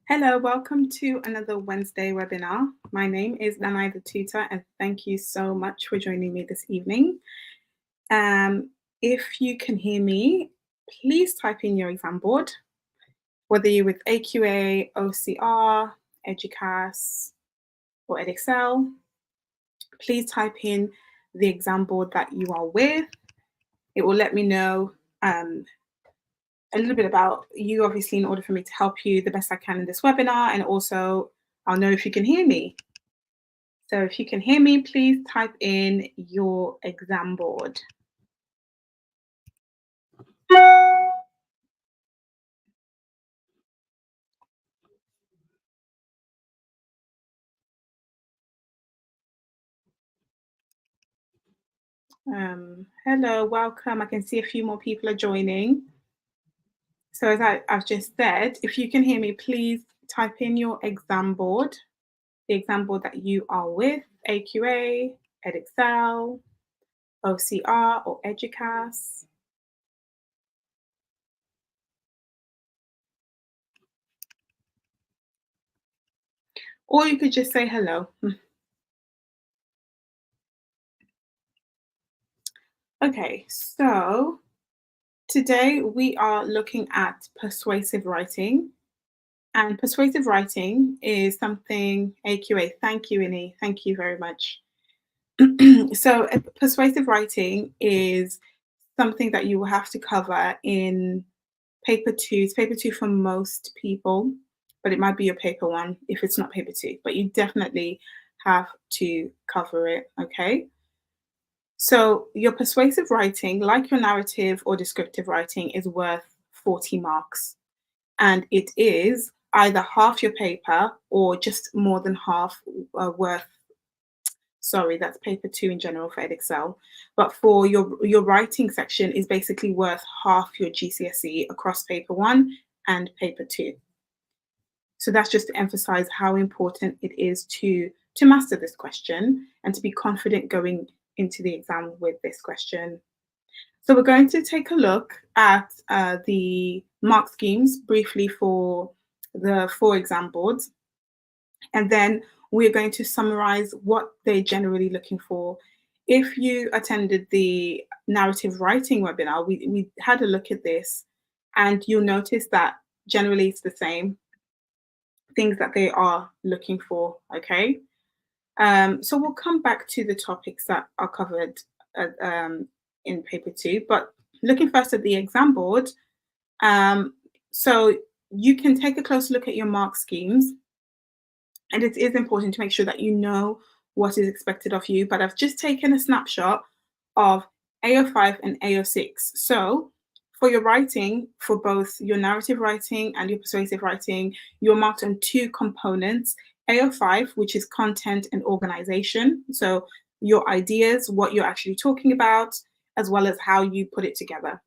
Hello, welcome to another Wednesday webinar. My name is Danai the Tutor, and thank you so much for joining me this evening. If you can hear me, please type in your exam board, whether you're with AQA, OCR, EDUCAS, or EdExcel. Please type in the exam board that you are with. It will let me know a little bit about you, obviously, in order for me to help you the best I can in this webinar, and also I'll know if you can hear me. So if you can hear me, please type in your exam board. Hello, welcome. I can see a few more people are joining. So as I've just said, if you can hear me, please type in your exam board, the exam board that you are with, AQA, EdExcel, OCR, or EDUCAS. Or you could just say hello. Okay, so today we are looking at persuasive writing. And persuasive writing is something, AQA, thank you, Innie, thank you very much. So persuasive writing is something that you will have to cover in paper 2. It's paper 2 for most people, but it might be your paper 1 if it's not paper 2, but you definitely have to cover it, okay? So your persuasive writing, like your narrative or descriptive writing, is worth 40 marks. And it is either half your paper or just more than half worth. Sorry, that's paper 2 in general for EdExcel. But for your writing section is basically worth half your GCSE across paper 1 and paper 2. So that's just to emphasize how important it is to master this question and to be confident going into the exam with this question. So we're going to take a look at the mark schemes briefly for the 4 exam boards. And then we're going to summarize what they're generally looking for. If you attended the narrative writing webinar, we had a look at this, and you'll notice that generally it's the same things that they are looking for, okay? So we'll come back to the topics that are covered in paper 2, but looking first at the exam board, so you can take a close look at your mark schemes, and it is important to make sure that you know what is expected of you, but I've just taken a snapshot of AO5 and AO6. So for your writing, for both your narrative writing and your persuasive writing, you're marked on 2 components. AO5, which is content and organization. So your ideas, what you're actually talking about, as well as how you put it together.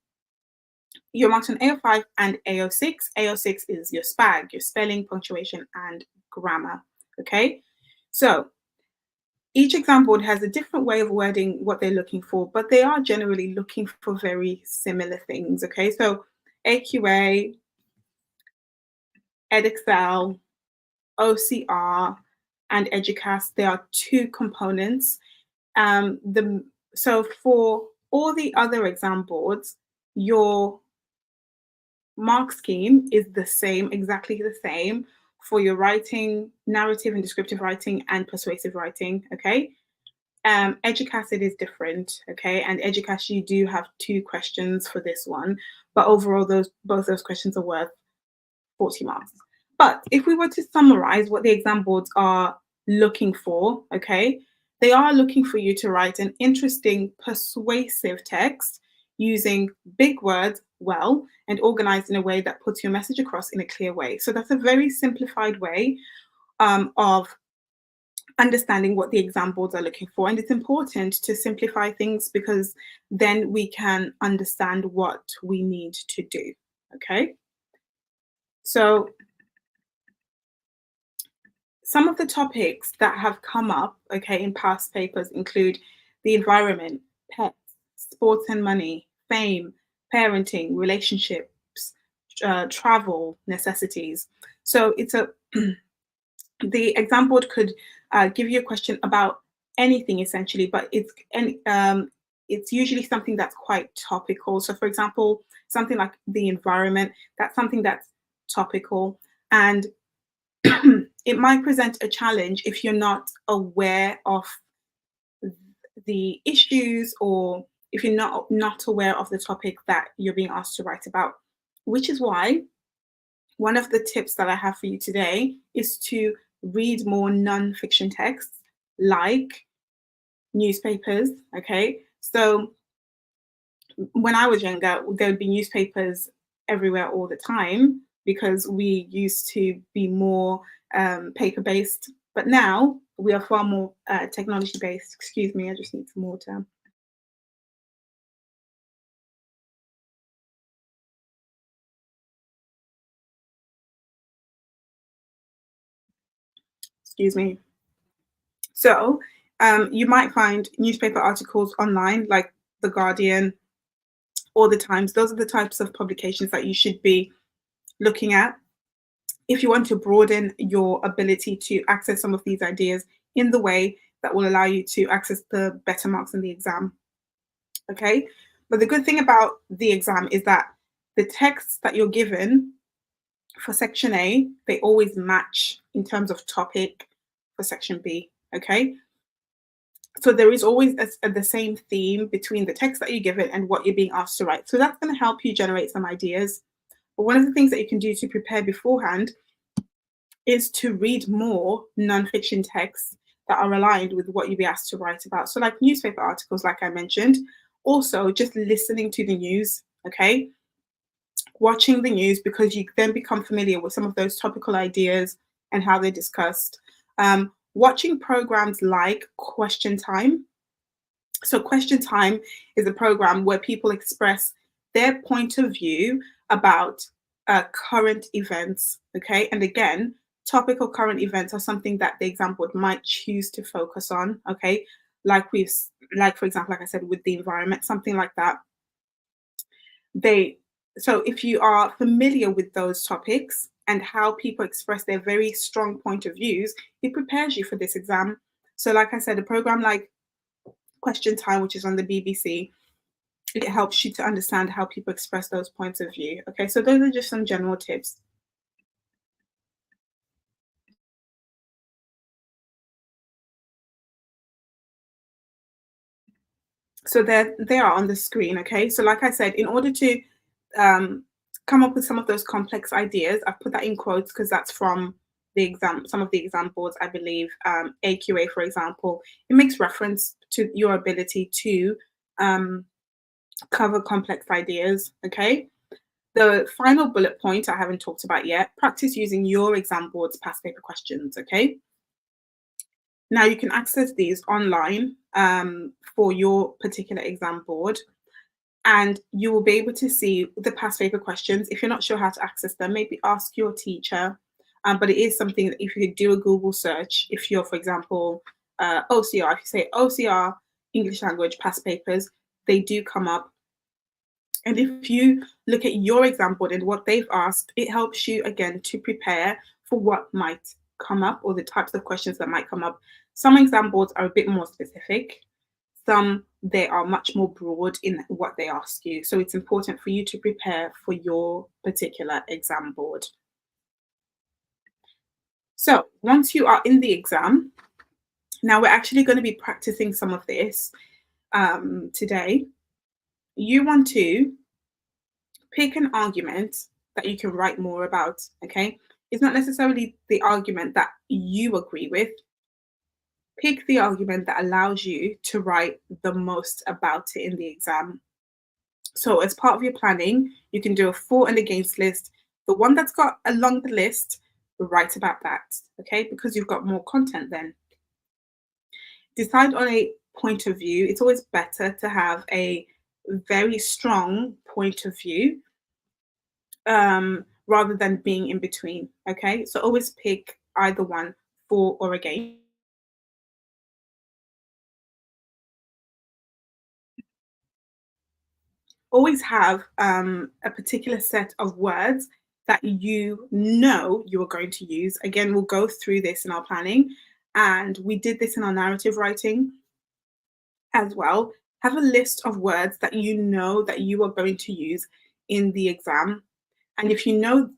You're marked on AO5 and AO6. AO6 is your SPAG, your spelling, punctuation, and grammar. Okay, so each exam board has a different way of wording what they're looking for, but they are generally looking for very similar things. Okay, so AQA, EdExcel, OCR, and EDUCAS, there are 2 components. So for all the other exam boards, your mark scheme is the same, exactly the same for your writing, narrative and descriptive writing, and persuasive writing, okay? EDUCAS, it is different, okay? And EDUCAS, you do have 2 questions for this one, but overall, both those questions are worth 40 marks. But if we were to summarize what the exam boards are looking for, okay, they are looking for you to write an interesting, persuasive text using big words well and organized in a way that puts your message across in a clear way. So that's a very simplified way of understanding what the exam boards are looking for. And it's important to simplify things because then we can understand what we need to do, okay? So some of the topics that have come up, okay, in past papers include the environment, pets, sports and money, fame, parenting, relationships, travel necessities. So it's a the exam board could give you a question about anything essentially, but it's usually something that's quite topical. So, for example, something like the environment, that's something that's topical, and it might present a challenge if you're not aware of the issues, or if you're not aware of the topic that you're being asked to write about. Which is why one of the tips that I have for you today is to read more non-fiction texts like newspapers. Okay. So when I was younger, there would be newspapers everywhere all the time because we used to be more paper based. But now we are far more technology based. Excuse me, I just need some water. Excuse me. So you might find newspaper articles online like The Guardian or The Times. Those are the types of publications that you should be looking at if you want to broaden your ability to access some of these ideas in the way that will allow you to access the better marks in the exam. Okay. But the good thing about the exam is that the texts that you're given for section A, they always match in terms of topic for section B. Okay. So there is always the same theme between the text that you're given and what you're being asked to write. So that's going to help you generate some ideas. But one of the things that you can do to prepare beforehand is to read more nonfiction texts that are aligned with what you'll be asked to write about. So, like newspaper articles, like I mentioned, also just listening to the news, okay? Watching the news because you then become familiar with some of those topical ideas and how they're discussed. Watching programs like Question Time. So, Question Time is a program where people express their point of view about current events. Okay. And again, topical current events are something that the exam board might choose to focus on. Okay. Like, for example, like I said, with the environment, something like that. They, so if you are familiar with those topics and how people express their very strong point of views, it prepares you for this exam. So, like I said, a program like Question Time, which is on the BBC, it helps you to understand how people express those points of view. Okay, so those are just some general tips. So they are on the screen. Okay, so like I said, in order to um, come up with some of those complex ideas, I've put that in quotes because that's from the exam, some of the exam boards, I believe. AQA, for example, it makes reference to your ability to um, cover complex ideas. Okay, the final bullet point I haven't talked about yet, practice using your exam board's past paper questions, okay? Now you can access these online for your particular exam board, and you will be able to see the past paper questions. If you're not sure how to access them, maybe ask your teacher. But it is something that if you could do a Google search, if you're, for example, OCR, if you say OCR English language past papers, they do come up. And if you look at your exam board and what they've asked, it helps you again to prepare for what might come up or the types of questions that might come up. Some exam boards are a bit more specific. Some they are much more broad in what they ask you. So it's important for you to prepare for your particular exam board. So once you are in the exam, now we're actually going to be practicing some of this today. You want to pick an argument that you can write more about, okay? It's not necessarily the argument that you agree with. Pick the argument that allows you to write the most about it in the exam. So, as part of your planning, you can do a for and against list. The one that's got along the list, write about that, okay? Because you've got more content then. Decide on a point of view. It's always better to have a very strong point of view rather than being in between. Okay, so always pick either one, for or against. always have a particular set of words that you know you are going to use. Again, we'll go through this in our planning, and we did this in our narrative writing as well. Have a list of words that you know that you are going to use in the exam. And if you know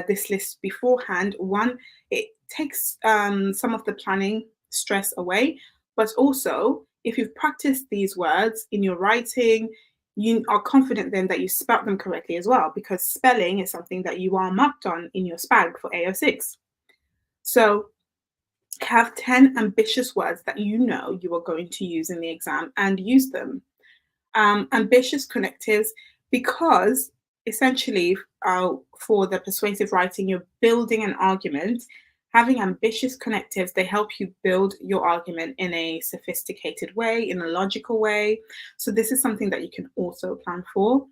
this list beforehand, one, it takes some of the planning stress away. But also, if you've practiced these words in your writing, you are confident then that you spelt them correctly as well, because spelling is something that you are marked on in your SPAG for AO6. So have 10 ambitious words that you know you are going to use in the exam and use them. Ambitious connectives, because essentially for the persuasive writing, you're building an argument. Having ambitious connectives, they help you build your argument in a sophisticated way, in a logical way. So this is something that you can also plan for.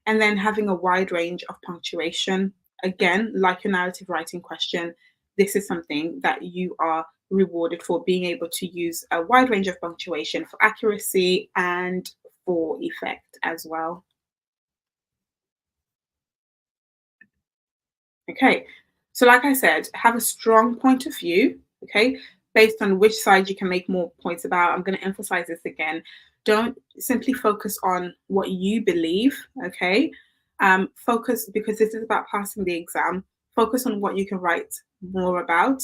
And then having a wide range of punctuation. Again, like your narrative writing question, this is something that you are rewarded for, being able to use a wide range of punctuation for accuracy and for effect as well. Okay, so like I said, have a strong point of view, okay, based on which side you can make more points about. I'm going to emphasize this again. Don't simply focus on what you believe, okay? Focus, because this is about passing the exam, focus on what you can write more about.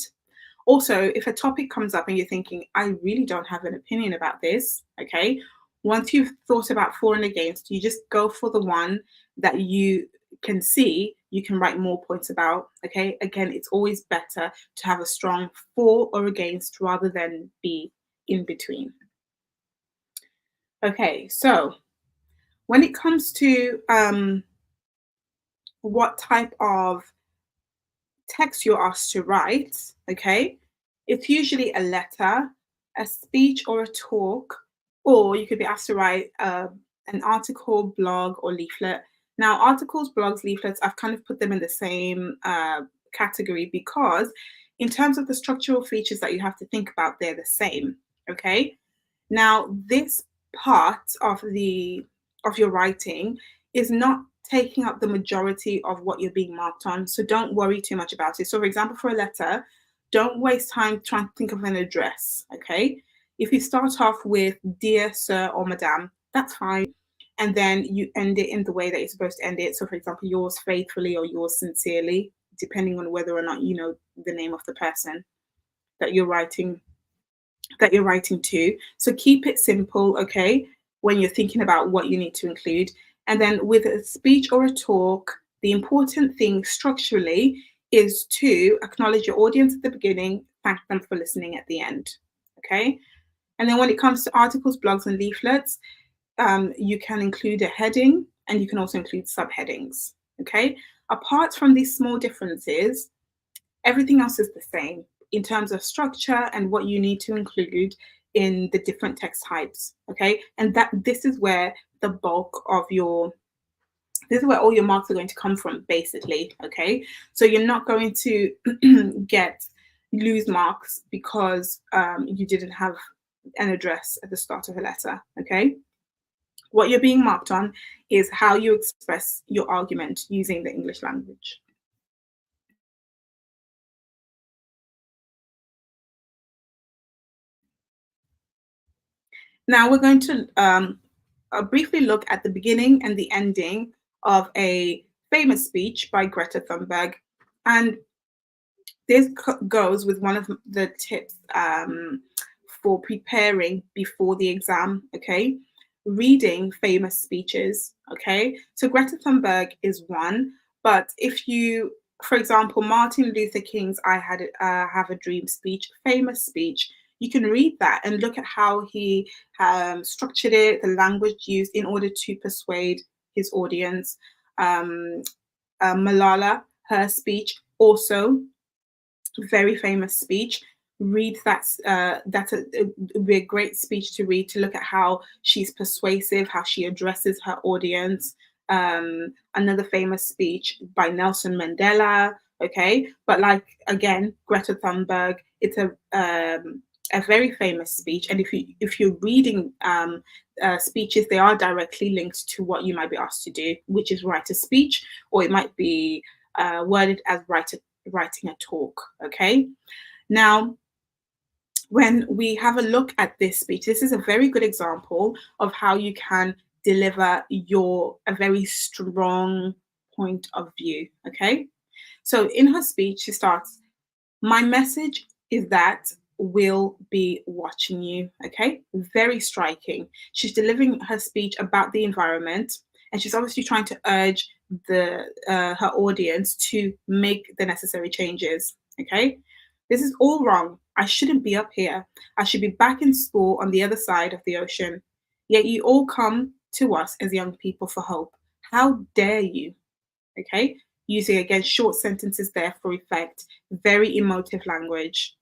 Also, if a topic comes up and you're thinking, I really don't have an opinion about this, okay, once you've thought about for and against, you just go for the one that you can see you can write more points about, okay? Again, it's always better to have a strong for or against rather than be in between. Okay, so when it comes to what type of text you're asked to write, okay, it's usually a letter, a speech, or a talk, or you could be asked to write an article, blog, or leaflet. Now, articles, blogs, leaflets, I've kind of put them in the same category because, in terms of the structural features that you have to think about, they're the same. Okay. Now, this part of your writing is not taking up the majority of what you're being marked on. So don't worry too much about it. So, for example, for a letter, don't waste time trying to think of an address. Okay. If you start off with dear sir or madam, that's fine. And then you end it in the way that you're supposed to end it. So, for example, yours faithfully or yours sincerely, depending on whether or not you know the name of the person that you're writing to. So keep it simple, okay, when you're thinking about what you need to include. And then with a speech or a talk, the important thing structurally is to acknowledge your audience at the beginning, thank them for listening at the end, okay? And then when it comes to articles, blogs, and leaflets, you can include a heading and you can also include subheadings, okay? Apart from these small differences, everything else is the same in terms of structure and what you need to include in the different text types. Okay. And that this is where the bulk of your this is where all your marks are going to come from, basically. Okay. So you're not going to get lose marks because you didn't have an address at the start of a letter. Okay. What you're being marked on is how you express your argument using the English language. Now we're going to briefly look at the beginning and the ending of a famous speech by Greta Thunberg. And this goes with one of the tips for preparing before the exam, okay? Reading famous speeches, okay? So Greta Thunberg is one, but if you, for example, Martin Luther King's I Had Have a Dream speech, famous speech, you can read that and look at how he structured it, the language used in order to persuade his audience. Malala, her speech, also very famous speech. Read that. That's a, be a great speech to read, to look at how she's persuasive, how she addresses her audience. Another famous speech by Nelson Mandela. Okay, but like again, Greta Thunberg. It's a very famous speech. And if you're reading speeches, they are directly linked to what you might be asked to do, which is write a speech, or it might be worded as writing a talk. Okay. Now, when we have a look at this speech, this is a very good example of how you can deliver a very strong point of view. Okay. So in her speech, she starts, "My message is that we'll be watching you." Okay. Very striking. She's delivering her speech about the environment, and she's obviously trying to urge her audience to make the necessary changes. Okay. "This is all wrong. I shouldn't be up here. I should be back in school on the other side of the ocean. Yet you all come to us as young people for hope. How dare you?" Okay. Using again short sentences there for effect, very emotive language.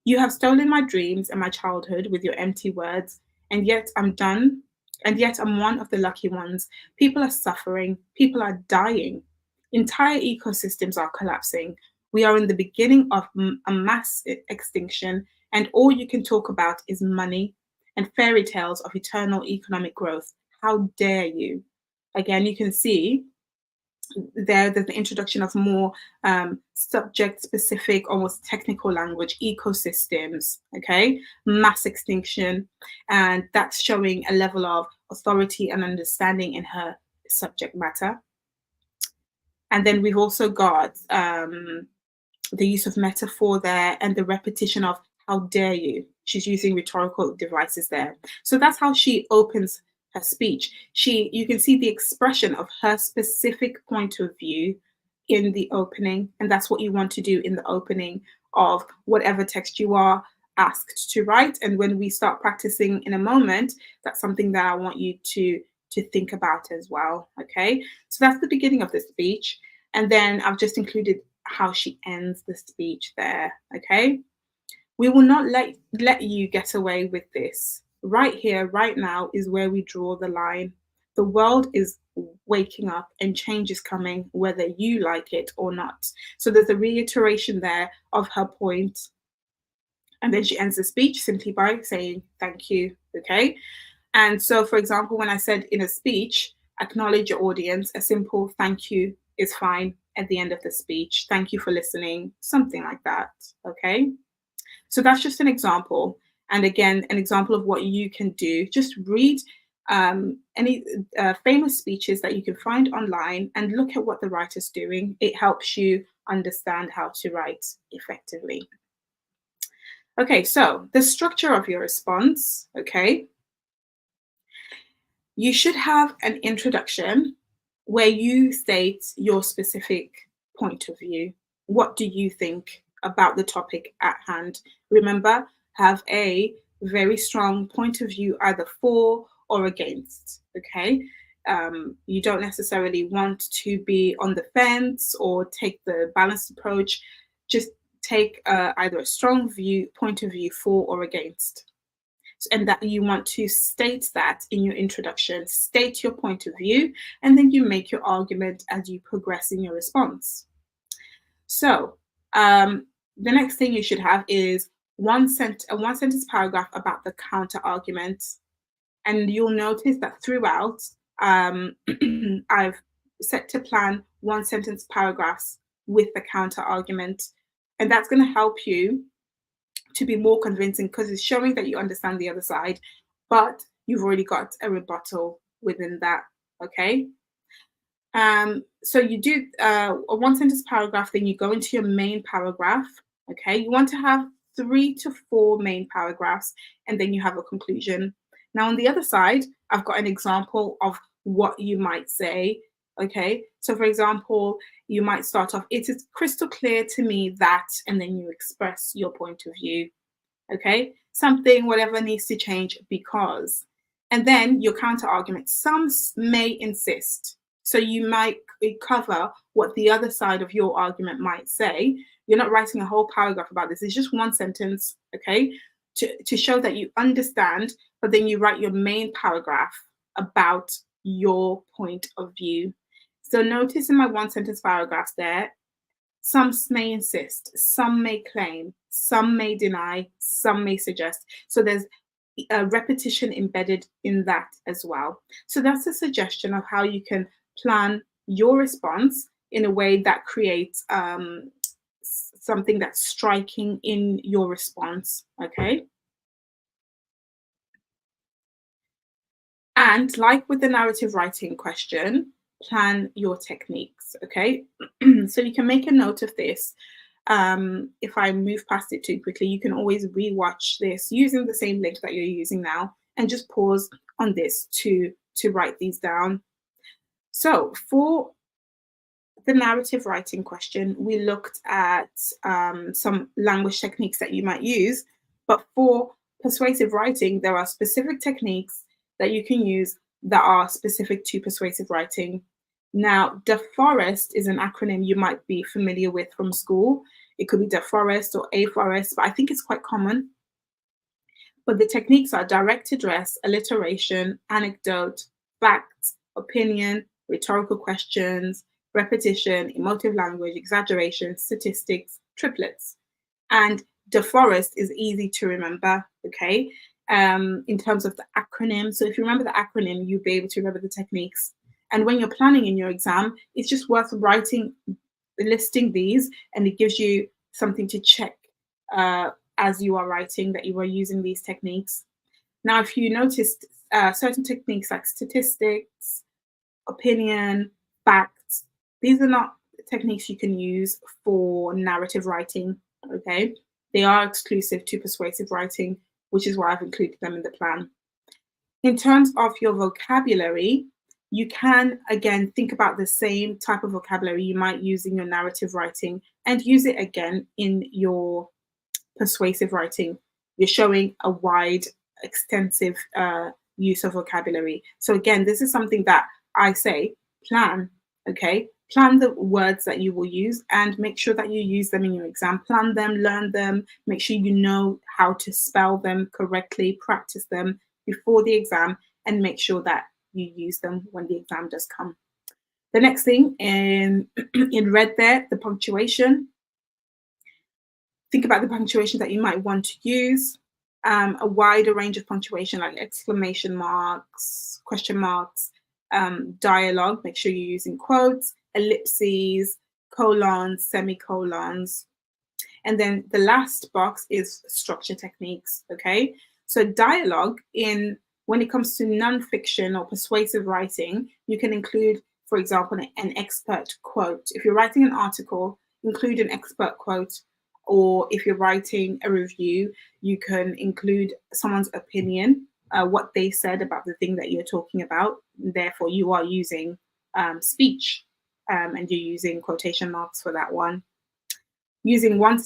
"You have stolen my dreams and my childhood with your empty words, and yet I'm done, and yet I'm one of the lucky ones. People are suffering, people are dying, entire ecosystems are collapsing. We are in the beginning of a mass extinction, and all you can talk about is money and fairy tales of eternal economic growth. How dare you?" Again, you can see there's the introduction of more subject specific, almost technical language, ecosystems, okay, mass extinction, and that's showing a level of authority and understanding in her subject matter. And then we've also got the use of metaphor there and the repetition of "how dare you." She's using rhetorical devices there. So that's how she opens her speech. You can see the expression of her specific point of view in the opening, and that's what you want to do in the opening of whatever text you are asked to write. And when we start practicing in a moment, that's something that I want you to think about as well. Okay, so that's the beginning of the speech, and then I've just included how she ends the speech there. Okay, "We will not let you get away with this. Right here, right now is where we draw the line. The world is waking up and change is coming, whether you like it or not." So there's a reiteration there of her point. And then she ends the speech simply by saying, "Thank you." Okay. And so, for example, when I said in a speech, acknowledge your audience, a simple "thank you" is fine at the end of the speech. "Thank you for listening," something like that. Okay. So that's just an example. And again, an example of what you can do. Just read any famous speeches that you can find online and look at what the writer's doing. It helps you understand how to write effectively. Okay, so the structure of your response, okay, you should have an introduction where you state your specific point of view. What do you think about the topic at hand? Remember, have a very strong point of view, either for or against. Okay. You don't necessarily want to be on the fence or take the balanced approach. Just take either a strong point of view for or against, and that you want to state that in your introduction, state your point of view, and then you make your argument as you progress in your response. So the next thing you should have is a one sentence paragraph about the counter argument. And you'll notice that throughout, I've set to plan one sentence paragraphs with the counter argument. And that's going to help you to be more convincing because it's showing that you understand the other side, but you've already got a rebuttal within that. Okay. So you do a one sentence paragraph, then you go into your main paragraph. Okay. You want to have 3 to 4 main paragraphs, and then you have a conclusion. Now, on the other side, I've got an example of what you might say. Okay. So, for example, you might start off, "It is crystal clear to me that," and then you express your point of view. Okay. Something, whatever needs to change because. And then your counter argument. Some may insist. So you might cover what the other side of your argument might say. You're not writing a whole paragraph about this. It's just one sentence, okay, to show that you understand, but then you write your main paragraph about your point of view. So notice in my one sentence paragraphs there, Some may insist, some may claim, some may deny, some may suggest. So there's a repetition embedded in that as well. So that's a suggestion of how you can plan your response in a way that creates something that's striking in your response. Okay. And like with the narrative writing question, plan your techniques. Okay. So you can make a note of this. If I move past it too quickly, you can always rewatch this using the same link that you're using now and just pause on this to write these down. So for the narrative writing question, we looked at some language techniques that you might use, but for persuasive writing, there are specific techniques that you can use that are specific to persuasive writing. Now, DeForest is an acronym you might be familiar with from school. It could be DeForest or A Forest, but I think it's quite common. But the techniques are direct address, alliteration, anecdote, facts, opinion, rhetorical questions, repetition, emotive language, exaggeration, statistics, triplets. And DeForest is easy to remember, okay, in terms of the acronym. So if you remember the acronym, you'll be able to remember the techniques. And when you're planning in your exam, it's just worth listing these, and it gives you something to check as you are writing that you are using these techniques. Now, if you noticed certain techniques like statistics, opinion, facts, these are not techniques you can use for narrative writing, okay? They are exclusive to persuasive writing, which is why I've included them in the plan. In terms of your vocabulary, you can, again, think about the same type of vocabulary you might use in your narrative writing and use it again in your persuasive writing. You're showing a wide, extensive use of vocabulary. So again, this is something that I say, plan, okay? Plan the words that you will use and make sure that you use them in your exam. Plan them, learn them, make sure you know how to spell them correctly, practice them before the exam, and make sure that you use them when the exam does come. The next thing in red there, the punctuation. Think about the punctuation that you might want to use. A wider range of punctuation like exclamation marks, question marks, dialogue. Make sure you're using quotes, ellipses, colons, semicolons. And then the last box is structure techniques, okay? So dialogue when it comes to nonfiction or persuasive writing, you can include, for example, an expert quote. If you're writing an article, include an expert quote. Or if you're writing a review, you can include someone's opinion, what they said about the thing that you're talking about. Therefore, you are using speech and you're using quotation marks for that one. Using one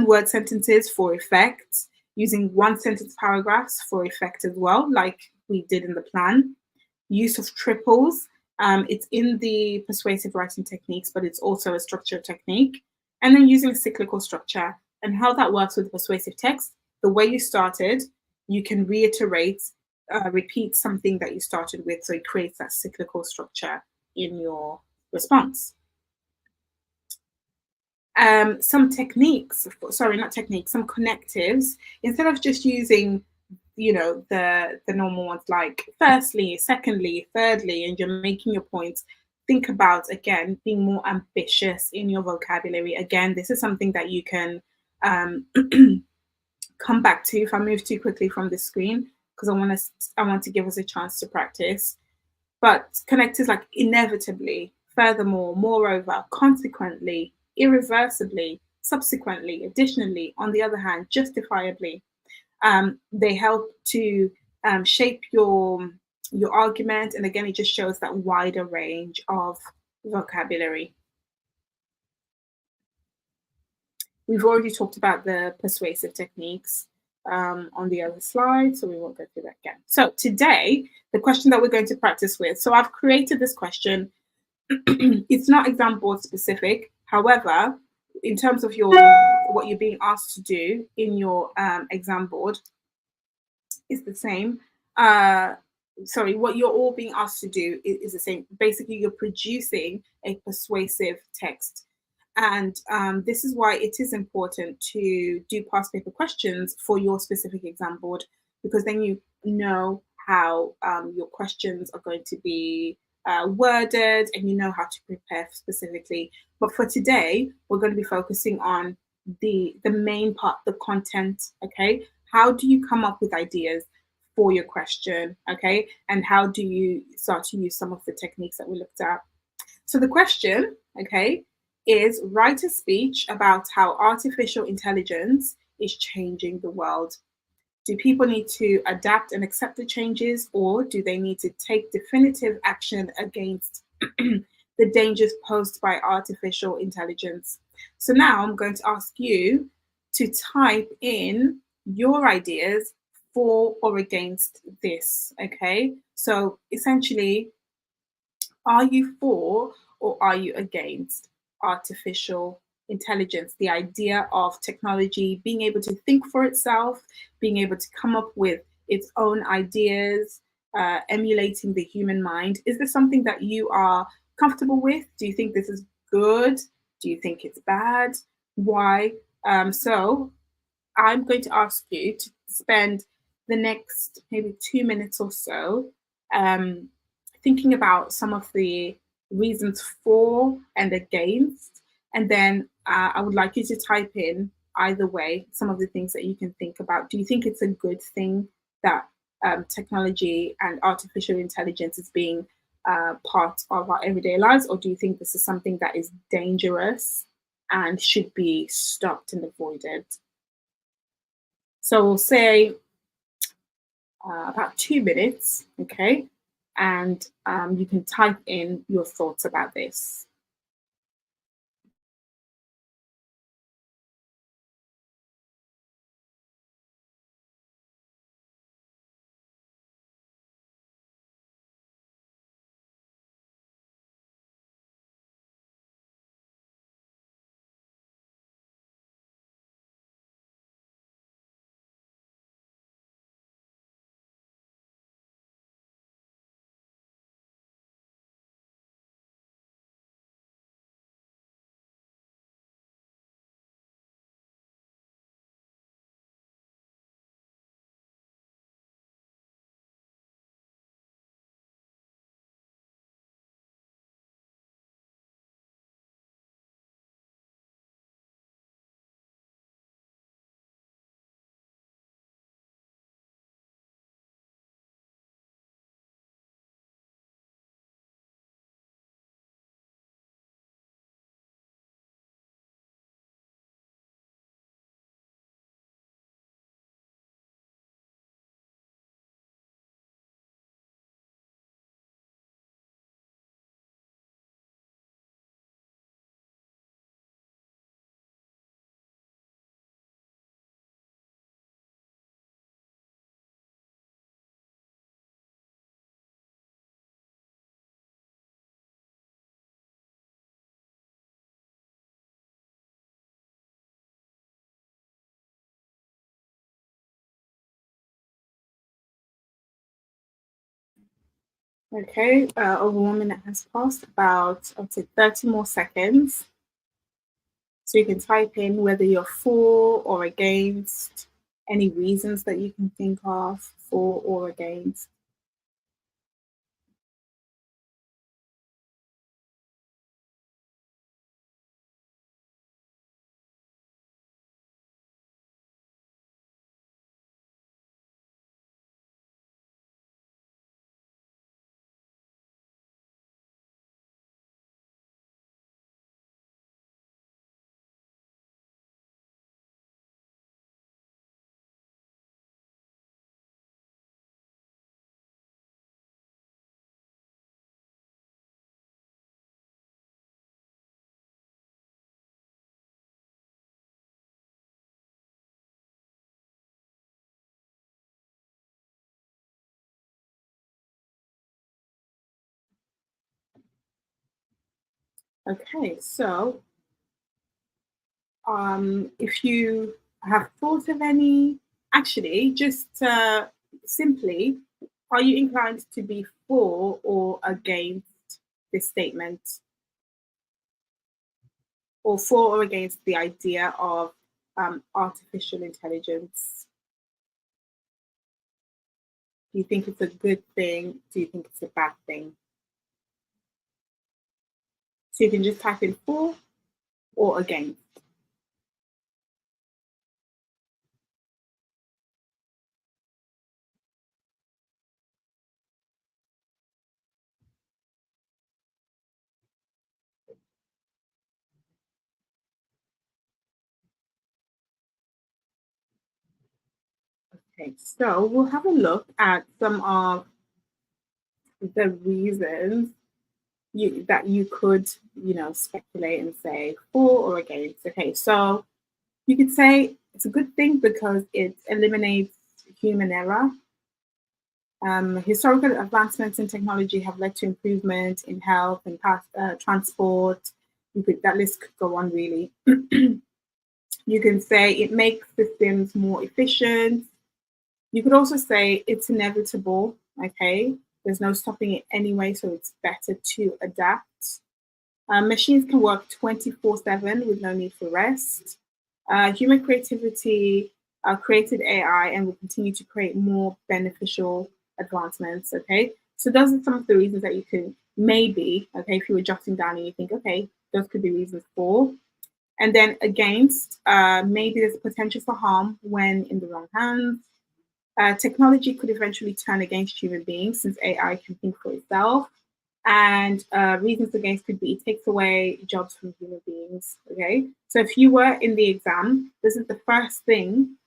word sentences for effect. Using one sentence paragraphs for effect as well, like we did in the plan. Use of triples. It's in the persuasive writing techniques, but it's also a structure technique. And then using cyclical structure and how that works with persuasive text. The way you started, you can repeat something that you started with. So it creates that cyclical structure in your response. Some connectives, instead of just using, the normal ones like firstly, secondly, thirdly, and you're making your points, think about, again, being more ambitious in your vocabulary. Again, this is something that you can come back to if I move too quickly from the screen, because I want to give us a chance to practice. But connectors like inevitably, furthermore, moreover, consequently, irreversibly, subsequently, additionally, on the other hand, justifiably. They help to shape your argument, and again, it just shows that wider range of vocabulary. We've already talked about the persuasive techniques on the other slide, so we won't go through that again. So today, the question that we're going to practice with, so I've created this question. It's not exam board specific. However, in terms of what you're being asked to do in your exam board, is the same. sorry, what you're all being asked to do is the same. Basically, you're producing a persuasive text. And this is why it is important to do past paper questions for your specific exam board, because then you know how your questions are going to be worded, and you know how to prepare specifically. But for today, we're going to be focusing on the main part, the content. Okay, how do you come up with ideas for your question? Okay, and how do you start to use some of the techniques that we looked at? So the question, okay, is write a speech about how artificial intelligence is changing the world. Do people need to adapt and accept the changes, or do they need to take definitive action against the dangers posed by artificial intelligence? So now I'm going to ask you to type in your ideas for or against this. Okay. So essentially, are you for or are you against artificial intelligence? The idea of technology being able to think for itself, being able to come up with its own ideas, emulating the human mind. Is this something that you are comfortable with? Do you think this is good? Do you think it's bad? Why? So I'm going to ask you to spend the next maybe 2 minutes or so um, thinking about some of the reasons for and against. And then I would like you to type in either way some of the things that you can think about. Do you think it's a good thing that technology and artificial intelligence is being part of our everyday lives? Or do you think this is something that is dangerous and should be stopped and avoided? So we'll say about 2 minutes, okay? And you can type in your thoughts about this. Okay, over 1 minute has passed, about, I'd say, 30 more seconds. So you can type in whether you're for or against, any reasons that you can think of for or against. Okay, so if you have thought of any, actually, just simply Are you inclined to be for or against this statement, or for or against the idea of artificial intelligence? Do you think it's a good thing? Do you think it's a bad thing? So you can just type in for or against. Okay, so we'll have a look at some of the reasons that you could, speculate and say for or against. Okay, so you could say it's a good thing because it eliminates human error. Historical advancements in technology have led to improvement in health and transport. That list could go on really. You can say it makes systems more efficient. You could also say it's inevitable. Okay, there's no stopping it anyway, so it's better to adapt. Machines can work 24/7 with no need for rest. Human creativity created AI and will continue to create more beneficial advancements. Okay, so those are some of the reasons that you can maybe, okay, if you were jotting down and you think, okay, those could be reasons for. And then against, maybe there's potential for harm when in the wrong hands. Technology could eventually turn against human beings since AI can think for itself. And reasons against could be it takes away jobs from human beings. Okay, so if you were in the exam, this is the first thing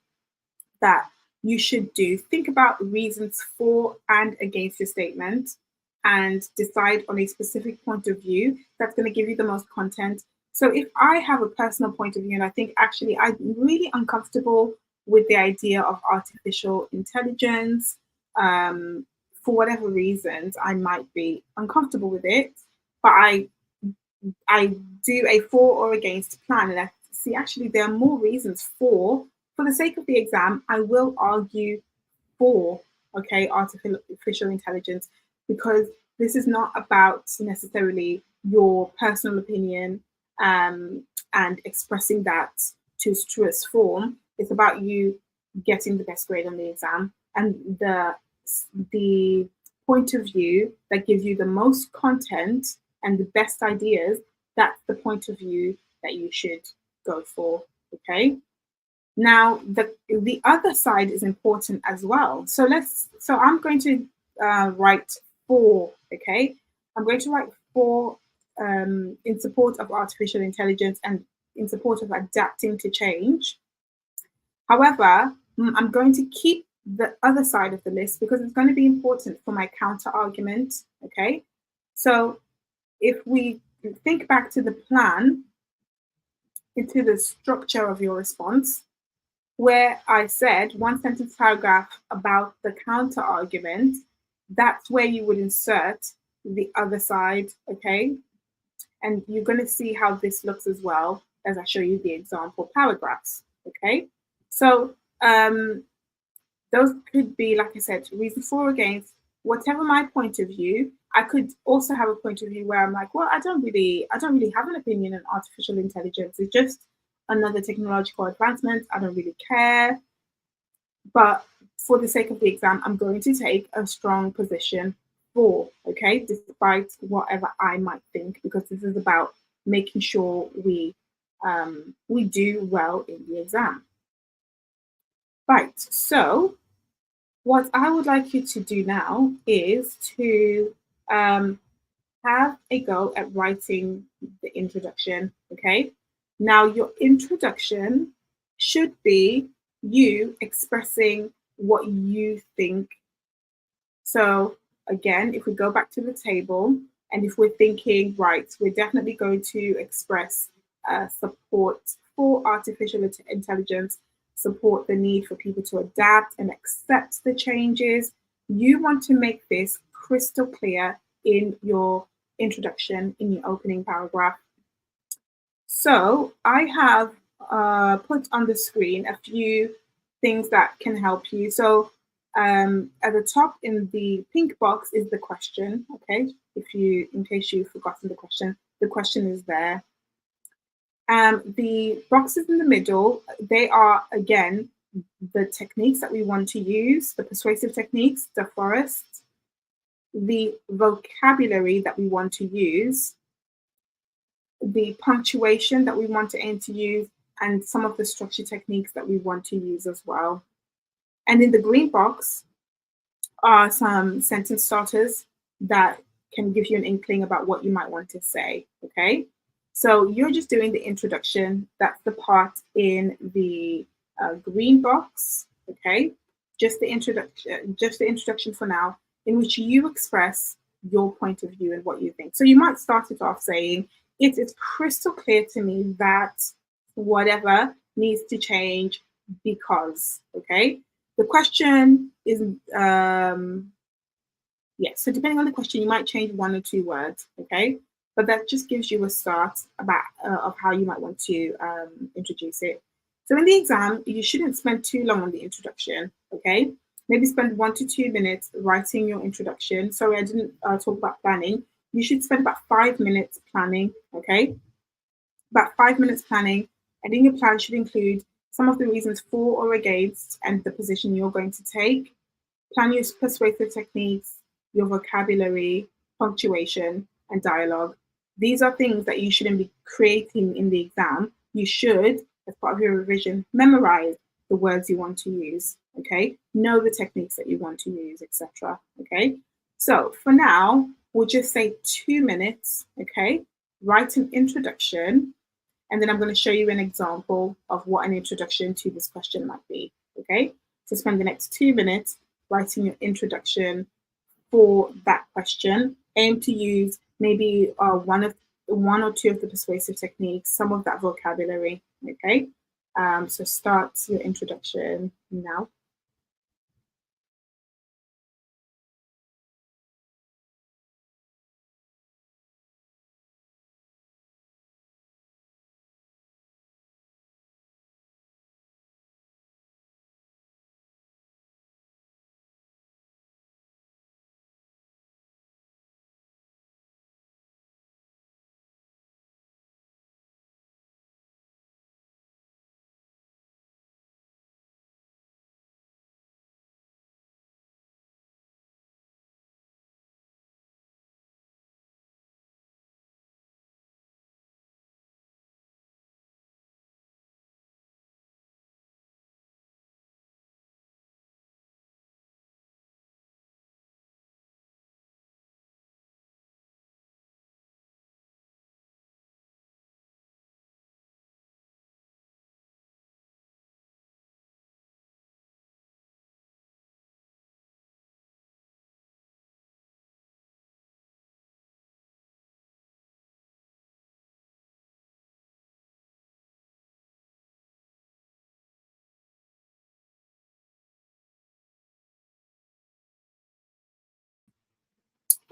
that you should do. Think about reasons for and against your statement and decide on a specific point of view that's going to give you the most content. So if I have a personal point of view and I think actually I'm really uncomfortable with the idea of artificial intelligence, for whatever reasons, I might be uncomfortable with it, but I do a for or against plan, and I see actually there are more reasons for the sake of the exam, I will argue for, okay, artificial intelligence, because this is not about necessarily your personal opinion and expressing that to its truest form. It's about you getting the best grade on the exam, and the point of view that gives you the most content and the best ideas. That's the point of view that you should go for. Okay. Now, the other side is important as well. So I'm going to write for, okay? I'm going to write for in support of artificial intelligence and in support of adapting to change. However, I'm going to keep the other side of the list because it's going to be important for my counter argument, okay? So if we think back to the plan, into the structure of your response, where I said one sentence paragraph about the counter argument, that's where you would insert the other side, okay? And you're going to see how this looks as well as I show you the example paragraphs, okay? So those could be, like I said, reason for or against, whatever my point of view. I could also have a point of view where I'm like, well, I don't really have an opinion on artificial intelligence. It's just another technological advancement. I don't really care. But for the sake of the exam, I'm going to take a strong position for, okay, despite whatever I might think, because this is about making sure we do well in the exam. Right. So what I would like you to do now is to have a go at writing the introduction. Okay. Now, your introduction should be you expressing what you think. So, again, if we go back to the table and if we're thinking, right, we're definitely going to express support for artificial intelligence, support the need for people to adapt and accept the changes. You want to make this crystal clear in your introduction, in your opening paragraph. So I have put on the screen a few things that can help you. So At the top in the pink box is the question. Okay, in case you've forgotten the question is there. The boxes in the middle, they are again the techniques that we want to use, the persuasive techniques, the forest, the vocabulary that we want to use, the punctuation that we want to aim to use, and some of the structure techniques that we want to use as well. And in the green box are some sentence starters that can give you an inkling about what you might want to say. Okay, so you're just doing the introduction. That's the part in the green box. Okay, just the introduction for now, in which you express your point of view and what you think. So you might start it off saying, it is crystal clear to me that whatever needs to change because. Okay, the question is so depending on the question, you might change one or two words. Okay, but that just gives you a start about of how you might want to introduce it. So in the exam, you shouldn't spend too long on the introduction. Okay, maybe spend 1 to 2 minutes writing your introduction. Sorry, I didn't talk about planning. You should spend about 5 minutes planning. Okay, about 5 minutes planning, and in your plan should include some of the reasons for or against and the position you're going to take. Plan your persuasive techniques, your vocabulary, punctuation, and dialogue. These are things that you shouldn't be creating in the exam. You should, as part of your revision, memorize the words you want to use. Okay, know the techniques that you want to use, etc. Okay, so for now, we'll just say 2 minutes. Okay, write an introduction, and then I'm going to show you an example of what an introduction to this question might be. Okay, so spend the next 2 minutes writing your introduction for that question. Aim to use maybe one or two of the persuasive techniques, some of that vocabulary. Okay, so start your introduction now.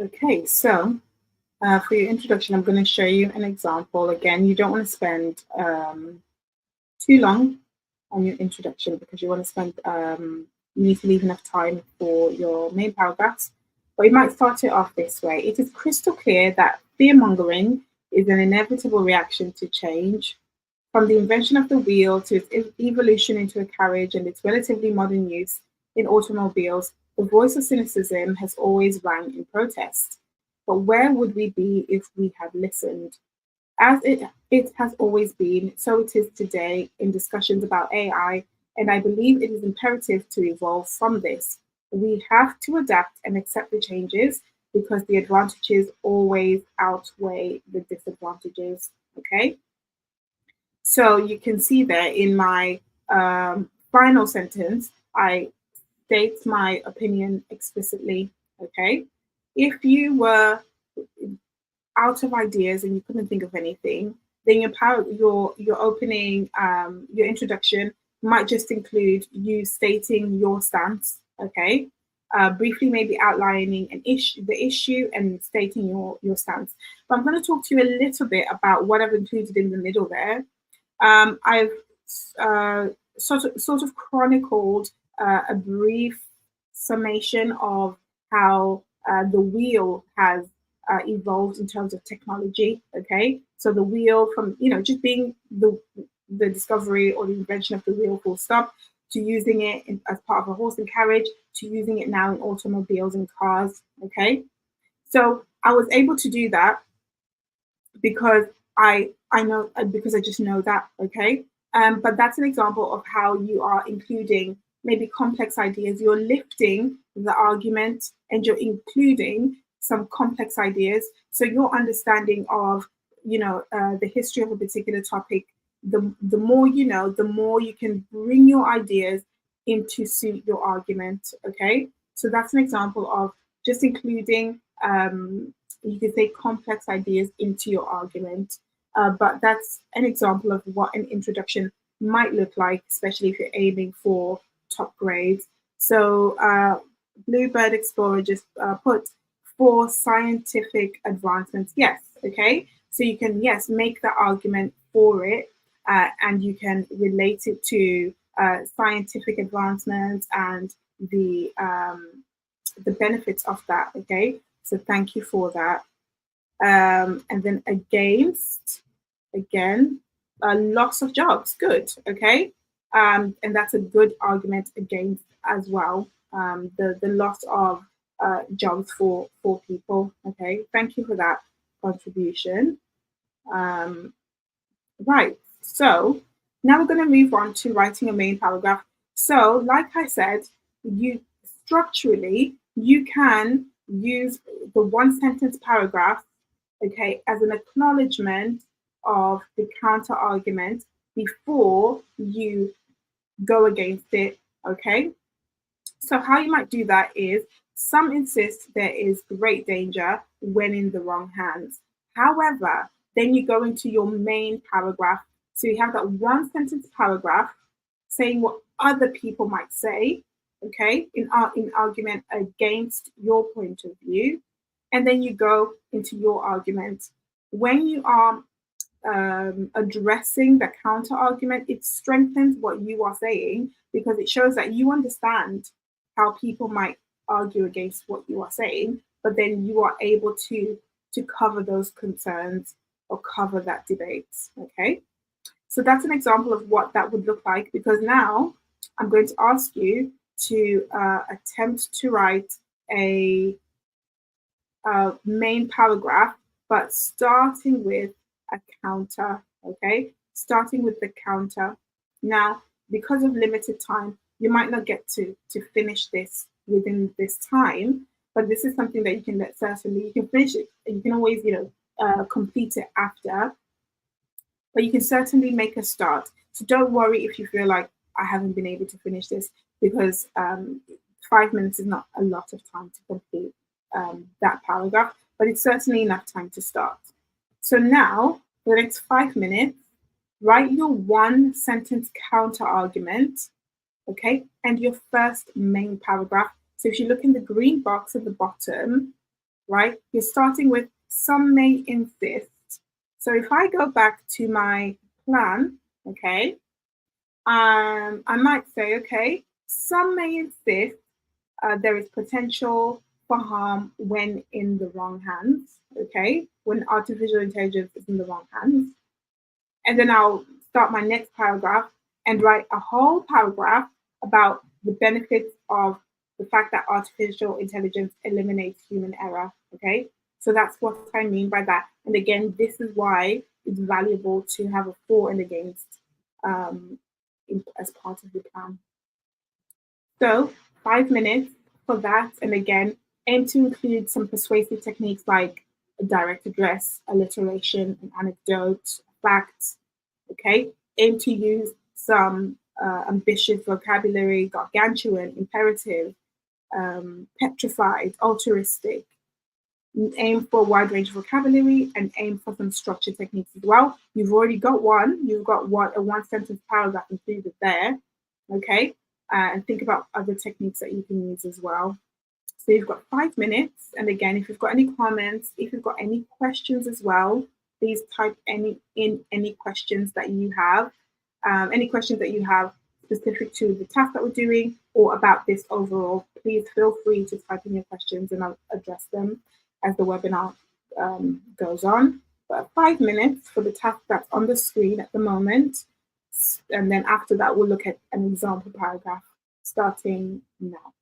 Okay, so for your introduction, I'm going to show you an example. Again, you don't want to spend too long on your introduction because you want to spend, you need to leave enough time for your main paragraphs. But you might start it off this way. It is crystal clear that fear mongering is an inevitable reaction to change. From the invention of the wheel to its evolution into a carriage and its relatively modern use in automobiles, the voice of cynicism has always rang in protest. But where would we be if we had listened? As it has always been, so it is today in discussions about AI, and I believe it is imperative to evolve from this. We have to adapt and accept the changes because the advantages always outweigh the disadvantages. Okay? So you can see there in my final sentence, I state my opinion explicitly. Okay? If you were out of ideas and you couldn't think of anything, then your opening, your introduction might just include you stating your stance. Okay, briefly maybe outlining the issue, and stating your stance. But I'm going to talk to you a little bit about what I've included in the middle there. I've sort of chronicled a brief summation of how the wheel has evolved in terms of technology. Okay, so the wheel from just being the discovery or the invention of the wheel full stop, to using it as part of a horse and carriage, to using it now in automobiles and cars. Okay, so I was able to do that because I know, because I just know that. Okay, but that's an example of how you are including maybe complex ideas. You're lifting the argument and you're including some complex ideas. So your understanding of the history of a particular topic, the more you know, the more you can bring your ideas into suit your argument. Okay, so that's an example of just including you could say complex ideas into your argument. But that's an example of what an introduction might look like, especially if you're aiming for top grades. So Bluebird Explorer just put for scientific advancements. Yes, okay. So you can, yes, make the argument for it, and you can relate it to scientific advancements and the benefits of that. Okay, so thank you for that. And then against, again, loss of jobs. Good. Okay, and that's a good argument against as well. The loss of jobs for people. Okay, thank you for that contribution. Right. So now we're going to move on to writing a main paragraph. So, like I said, you structurally you can use the one sentence paragraph, okay, as an acknowledgement of the counter argument before you go against it. Okay. So how you might do that is, some insist there is great danger when in the wrong hands. However, then you go into your main paragraph. So you have that one sentence paragraph saying what other people might say, okay, in argument against your point of view. And then you go into your argument. When you are addressing the counter argument, it strengthens what you are saying, because it shows that you understand how people might argue against what you are saying, but then you are able to cover those concerns or cover that debate. Okay, so that's an example of what that would look like, because now I'm going to ask you to attempt to write a main paragraph, but starting with a counter. Okay, starting with the counter. Now, because of limited time, you might not get to finish this within this time, but this is something that you can certainly, you can finish it. You can always complete it after, but you can certainly make a start. So don't worry if you feel like I haven't been able to finish this, because 5 minutes is not a lot of time to complete that paragraph, but it's certainly enough time to start. So now, for the next 5 minutes, write your one sentence counter argument, okay, and your first main paragraph. So if you look in the green box at the bottom, right, you're starting with some may insist. So if I go back to my plan, okay, I might say, okay, some may insist there is potential for harm when in the wrong hands, okay, when artificial intelligence is in the wrong hands. And then I'll start my next paragraph and write a whole paragraph about the benefits of the fact that artificial intelligence eliminates human error, okay? So that's what I mean by that. And again, this is why it's valuable to have a for and against as part of the plan. So 5 minutes for that. And again, aim to include some persuasive techniques like a direct address, alliteration, an anecdote, facts. Okay, aim to use some ambitious vocabulary, gargantuan, imperative, petrified, altruistic. Aim for a wide range of vocabulary and aim for some structured techniques as well. You've already got one. You've got a one sentence paragraph included there. Okay, and think about other techniques that you can use as well. So you've got 5 minutes. And again, if you've got any comments, if you've got any questions as well, please type any questions that you have. Any questions that you have specific to the task that we're doing or about this overall, please feel free to type in your questions and I'll address them as the webinar goes on. But 5 minutes for the task that's on the screen at the moment. And then after that, we'll look at an example paragraph starting now.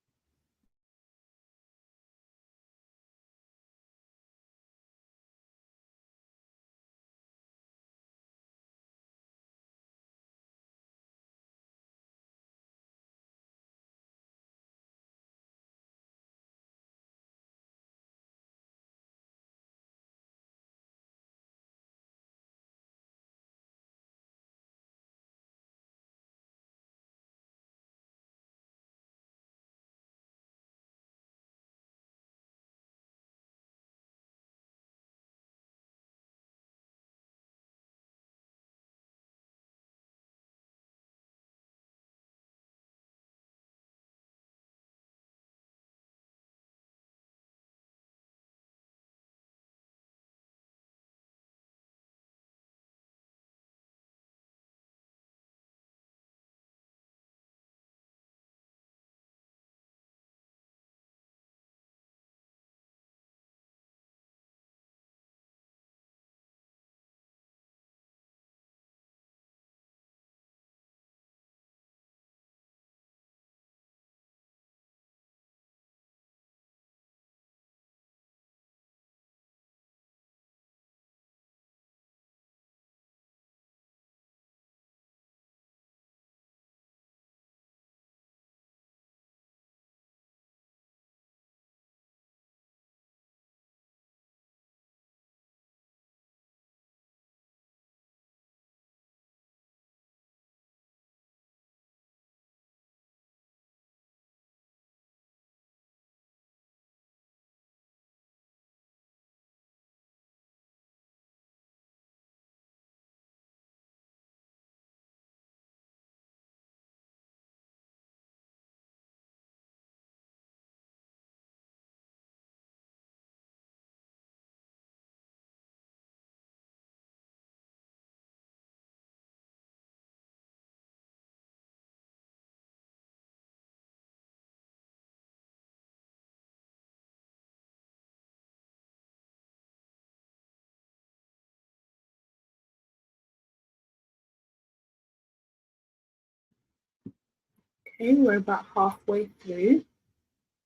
Okay, we're about halfway through,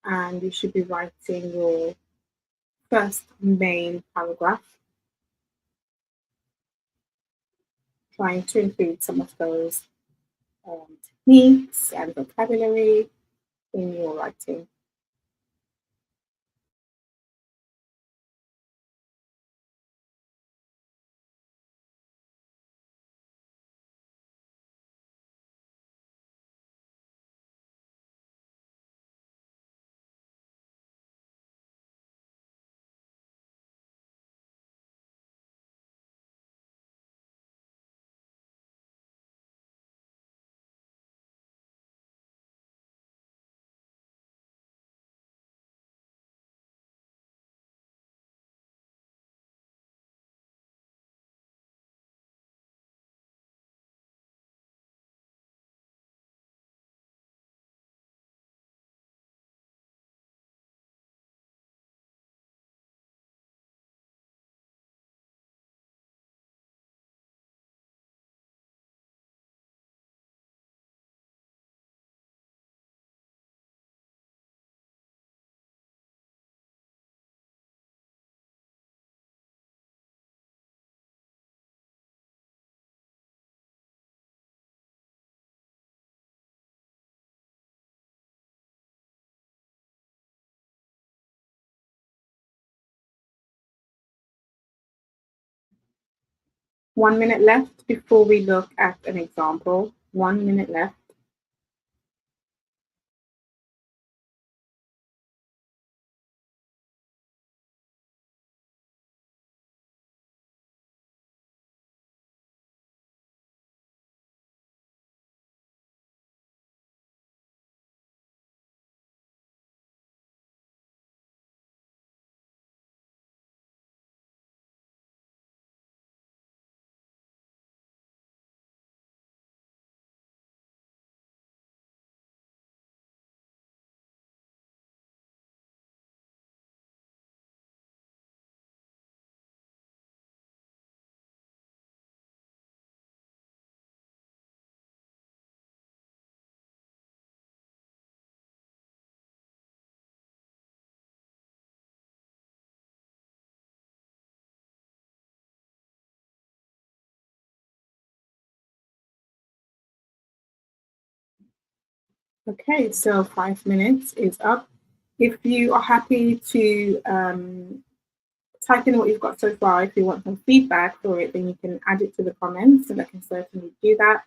and you should be writing your first main paragraph, trying to include some of those techniques and vocabulary in your writing. One minute left before we look at an example. 1 minute left. Okay, so 5 minutes is up. If you are happy to type in what you've got so far, if you want some feedback for it, then you can add it to the comments, and I can certainly do that.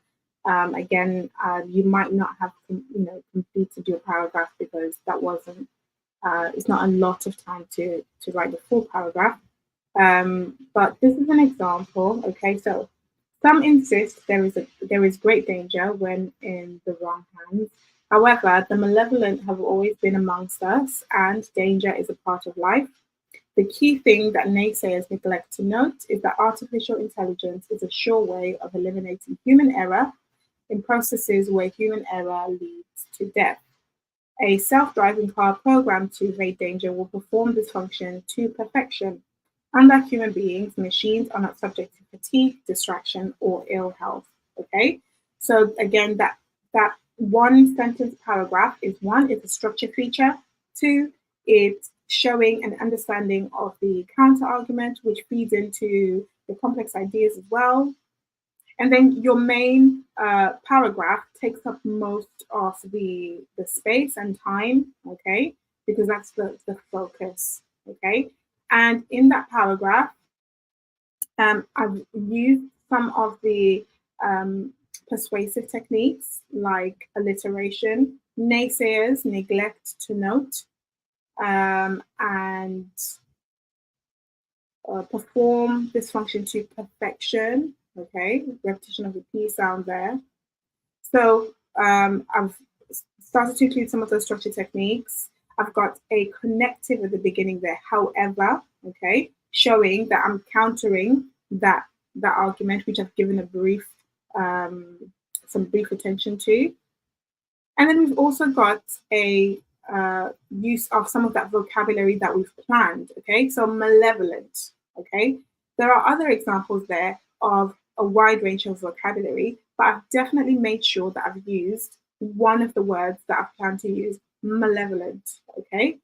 Again, you might not have completed your paragraph because that wasn't. It's not a lot of time to write the full paragraph. But this is an example. Okay, so some insist there is great danger when in the wrong hands. However, the malevolent have always been amongst us, and danger is a part of life. The key thing that naysayers neglect to note is that artificial intelligence is a sure way of eliminating human error in processes where human error leads to death. A self-driving car programmed to evade danger will perform this function to perfection. Unlike human beings, machines are not subject to fatigue, distraction, or ill health. Okay, so again, that one sentence paragraph is one, it's a structure feature. Two, it's showing an understanding of the counter argument, which feeds into the complex ideas as well. And then your main paragraph takes up most of the space and time, okay, because that's the focus, okay. And in that paragraph, I've used some of the persuasive techniques like alliteration. Naysayers neglect to note, and perform this function to perfection. Okay, repetition of the P sound there. So I've started to include some of those structure techniques. I've got a connective at the beginning there, however, okay, showing that I'm countering that argument, which I've given a brief some brief attention to. And then we've also got a use of some of that vocabulary that we've planned. Okay, so malevolent. Okay, there are other examples there of a wide range of vocabulary, but I've definitely made sure that I've used one of the words that I've planned to use, malevolent. Okay,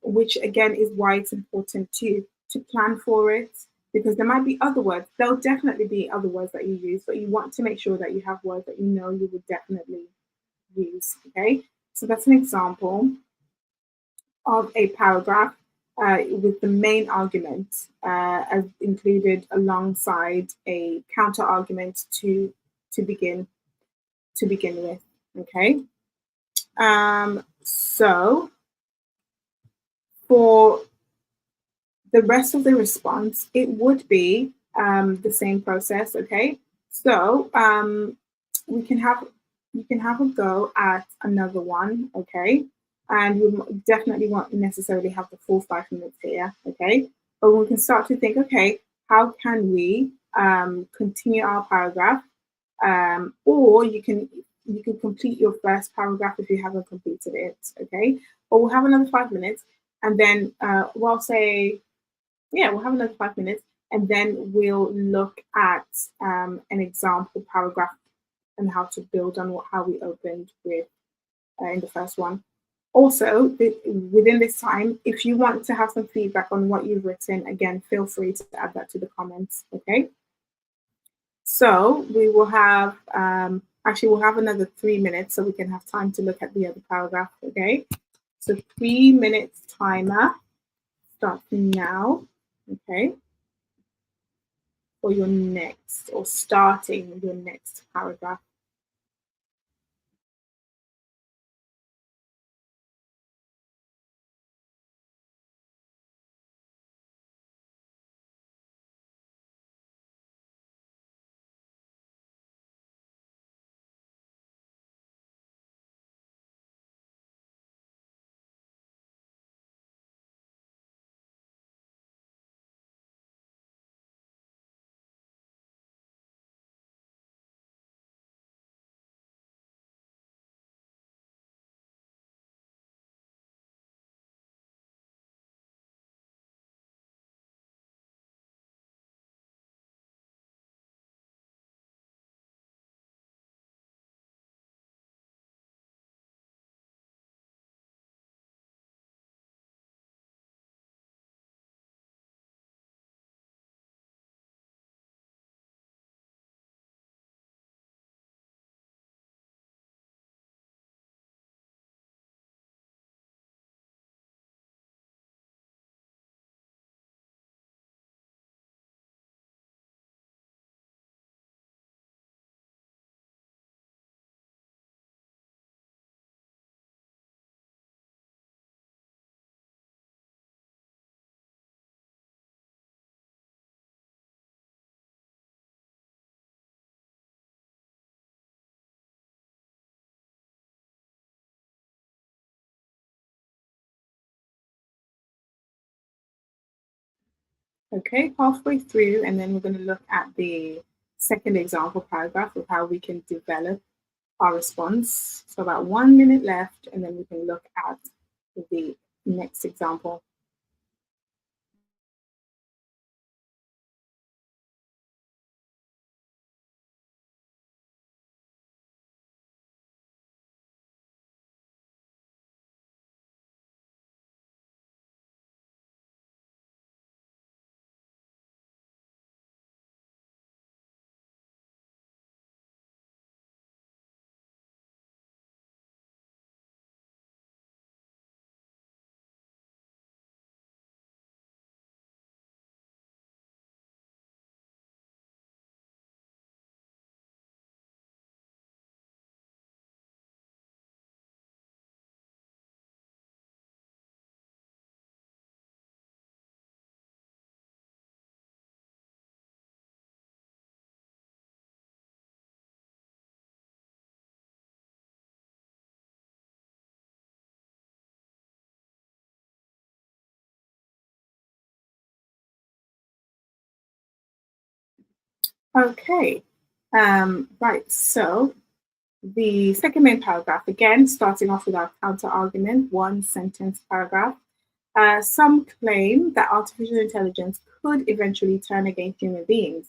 which again is why it's important to plan for it, because there might be other words. There'll definitely be other words that you use, but you want to make sure that you have words that you know you would definitely use. Okay, so that's an example of a paragraph with the main argument as included alongside a counter argument to begin with. Okay, so for the rest of the response, it would be the same process. Okay, so we can have you can have a go at another one. Okay, and we definitely won't necessarily have the full 5 minutes here. Okay, but we can start to think. Okay, how can we continue our paragraph? Or you can complete your first paragraph if you haven't completed it. Okay, or we'll have another 5 minutes, and then we'll say yeah, we'll have another 5 minutes, and then we'll look at an example paragraph and how to build on how we opened with in the first one. Also, within this time, if you want to have some feedback on what you've written, again, feel free to add that to the comments. Okay. So we will have actually we'll have another 3 minutes so we can have time to look at the other paragraph. Okay. So 3 minutes timer starts now. Okay, for your next or starting your next paragraph. Okay, halfway through, and then we're going to look at the second example paragraph of how we can develop our response. So about 1 minute left, and then we can look at the next example. Okay, right, so the second main paragraph, again, starting off with our counter argument, one sentence paragraph. Some claim that artificial intelligence could eventually turn against human beings.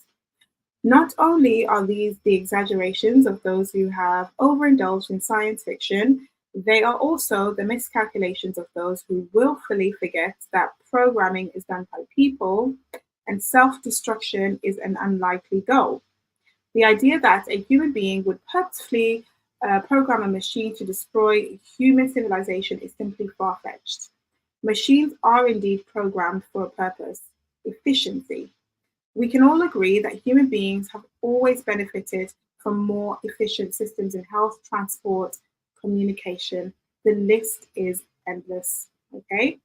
Not only are these the exaggerations of those who have overindulged in science fiction, they are also the miscalculations of those who willfully forget that programming is done by people and self destruction is an unlikely goal. The idea that a human being would purposefully program a machine to destroy human civilization is simply far fetched. Machines are indeed programmed for a purpose: efficiency. We can all agree that human beings have always benefited from more efficient systems in health, transport, communication. The list is endless. Okay,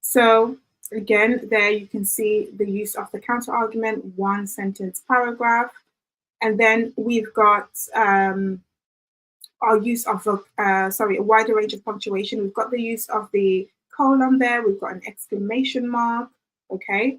so again, there you can see the use of the counter argument, one sentence paragraph. And then we've got our use of a wider range of punctuation. We've got the use of the colon there. We've got an exclamation mark. Okay,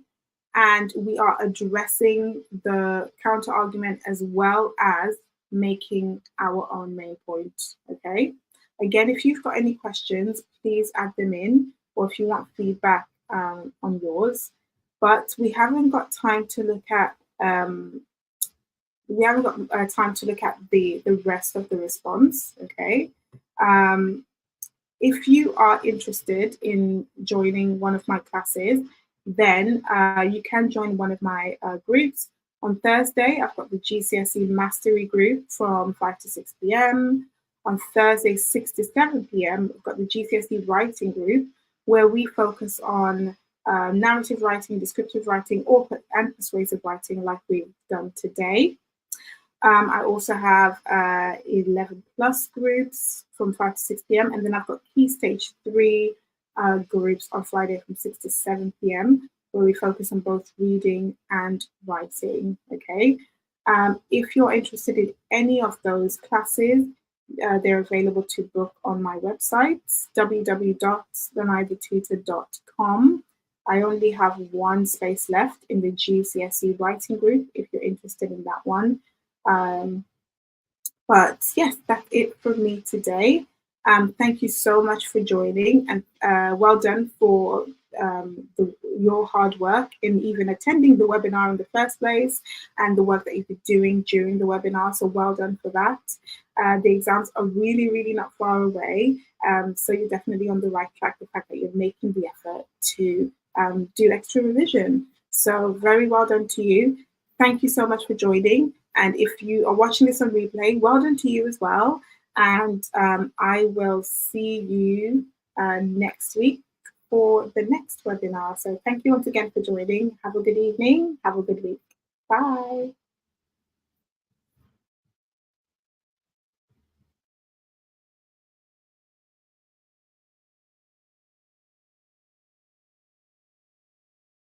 and we are addressing the counter argument as well as making our own main point. Okay. Again, if you've got any questions, please add them in, or if you want feedback on yours. But we haven't got time to look at the rest of the response. Okay. Um, if you are interested in joining one of my classes, then you can join one of my groups. On Thursday, I've got the GCSE Mastery group from 5 to 6 p.m. On Thursday, 6 to 7 p.m., I've got the GCSE Writing group, where we focus on narrative writing, descriptive writing, and persuasive writing, like we've done today. I also have 11 plus groups from 5 to 6 p.m. And then I've got Key Stage 3 groups on Friday from 6 to 7 p.m., where we focus on both reading and writing. Okay. If you're interested in any of those classes, they're available to book on my website, www.theneithertutor.com. I only have one space left in the GCSE writing group if you're interested in that one. But yes, that's it from me today. Thank you so much for joining, and well done for your hard work in even attending the webinar in the first place, and the work that you've been doing during the webinar. So well done for that. The exams are really, really not far away. So you're definitely on the right track, the fact that you're making the effort to do extra revision. So very well done to you. Thank you so much for joining. And if you are watching this on replay, well done to you as well. And I will see you next week for the next webinar. So thank you once again for joining. Have a good evening. Have a good week. Bye.